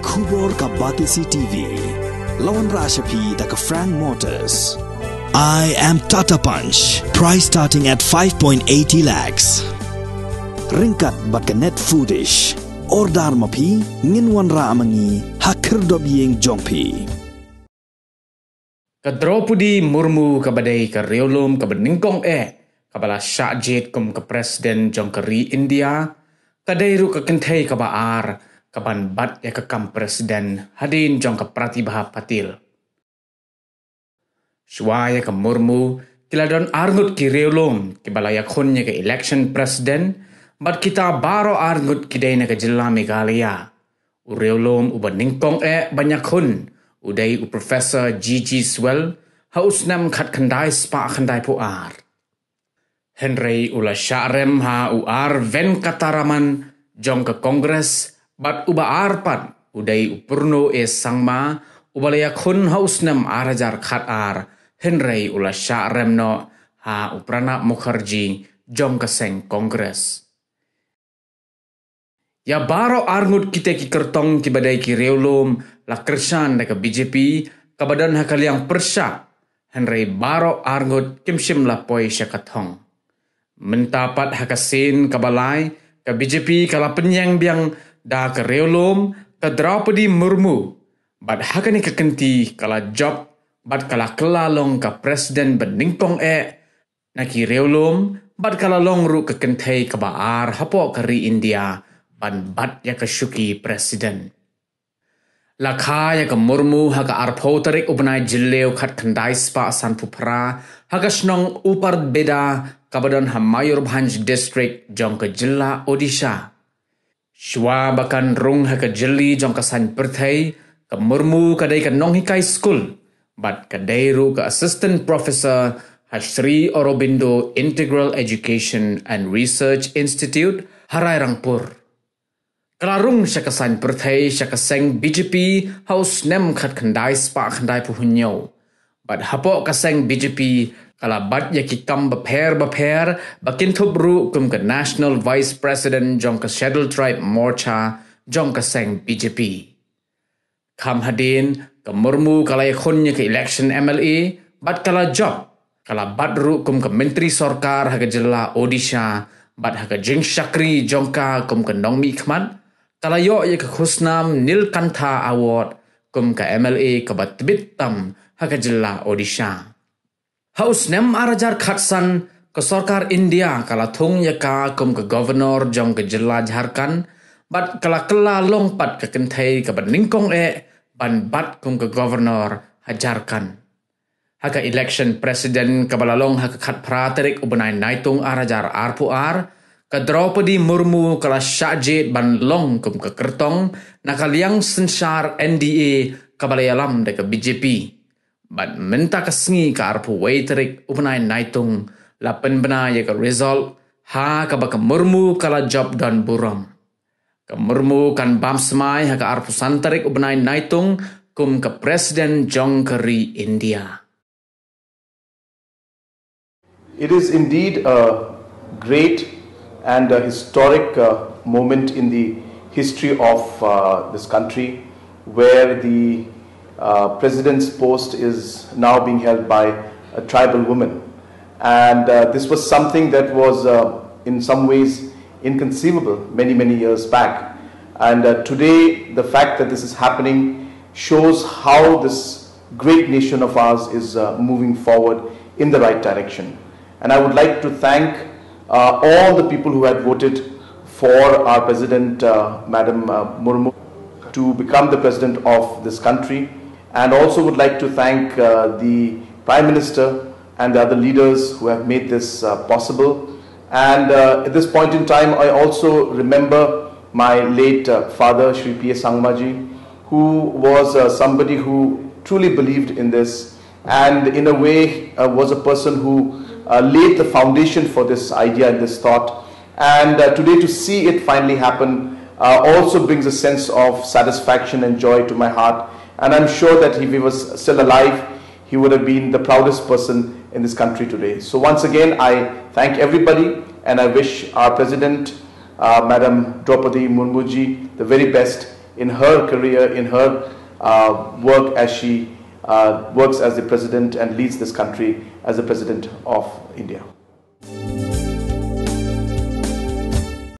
Kubor ka Batisi TV. Lawan Rashapi da ka Frank Motors. I am Tata Punch. Price starting at 5.80 lakhs. Ringkat bat ka net foodish. Ordar mapi nginwan ra amangi hakir dobyeng jongpi. Ka Draupadi Murmu ka badai ka Riewlum ka Nyngkong kabala syajit kum ka Presiden Jong India kadai ru ka kentai ka baar kaban bat ya ka kam Presiden hadin Jong ka Pratibha Patil. Shwaya ka Murmu kiladon arngut ki Riewlum kibala yakunnya ka election Presiden bat kita baro arngut kidai na ka jilla Meghalaya. Riewlum uba Nyngkong banyak hun udai u Professor G.G. Swell haus nam khat khandai spa khandai puar. Henry ula syarem ha uar ven kataraman Jong ke Kongres bat uba arpan udai u purno sangma ubalayak hun haus nam arajar khat ar Henry ula syarem no ha u Pranab Mukherjee Jong ke seng Kongres. Ya baro arngut kita ki kertong ki badai ki Riewlum la kersan da ka BJP kabadan hakal yang persyak Henry baro arngut kimshim la poi syakathong. Mentapat hakasin kabalai ka BJP kala penyang biang da ka Riewlum ka Draupadi Murmu bad hakani ka kenti kala job bad kala kelalong ka Presiden Nyngkong na ki Riewlum bad kala long ru ka kentai ka baar hapo ka ri India ban bat ya ka syuki Presiden. Lakha ya ka Murmu haka arpo tarik ubnai jileo khat khandai spa asan pupra haka snong upar beda kabadan Mayurbhanj District Jong ka jilla Odisha. Shwa bakan rung haka jilli Jong ka san perthai ka Murmu kadai ka nong hikai school bat kadai ru ka Assistant Professor Sri Aurobindo Integral Education and Research Institute Harai Rangpur. Kelarung syakasan perthai syakaseng BJP haus nem khat khandai spa khandai puhunyo. Bad hapo kaseng BJP kala bat yakikam baper bakin thubru kum ke National Vice President Jong ka Scheduled Tribe Morcha Jong kaseng BJP. Kam hadin ke Murmu kala yakunnya ke election MLA bat kala job kala bat ru kum ke Menteri Sorkar haga jilla Odisha bat haga jing syakri jongka kum ke Nongmi Khmat kala yo ye ke khusnam Nilkantha Award kum ka MLA ka batbit tam haka jilla Odisha. Haus nem arajar khatsan ke Sorkar India kala thung ya ka kum ka Governor Jong ke jilla Jharkhand bat kala long pat ka kenthai ka Nyngkong ban bat kum ka Governor Jharkhand. Haka election President ka balalong haka khat praterik ubnai naitung arajar arpuar ka Draupadi Murmu kala syajit ban long kum ke kertong nakaliang sensar NDA kabalayalam de ke BJP ban menta kasngi ka arpu waiterik upnai naitung lapen bena ye ke result ha ka ba ke Murmu kala job dan buram ke Murmu kan bam semai ha ka arpu santarik upnai naitung kum ke Presiden Jong Keri India. It is indeed a great and a historic moment in the history of this country where the president's post is now being held by a tribal woman. And this was something that was in some ways inconceivable many years back. And today the fact that this is happening shows how this great nation of ours is moving forward in the right direction. And I would like to thank all the people who had voted for our President, Madam Murmu, to become the President of this country, and also would like to thank the Prime Minister and the other leaders who have made this possible. And at this point in time, I also remember my late father, Shri P.S. Sangmaji, who was somebody who truly believed in this, and in a way was a person who laid the foundation for this idea and this thought. And today to see it finally happen also brings a sense of satisfaction and joy to my heart. And I'm sure that if he was still alive, he would have been the proudest person in this country today. So once again, I thank everybody, and I wish our President, Madam Draupadi Murmuji, the very best in her career, in her work as she works as the president and leads this country as the president of India.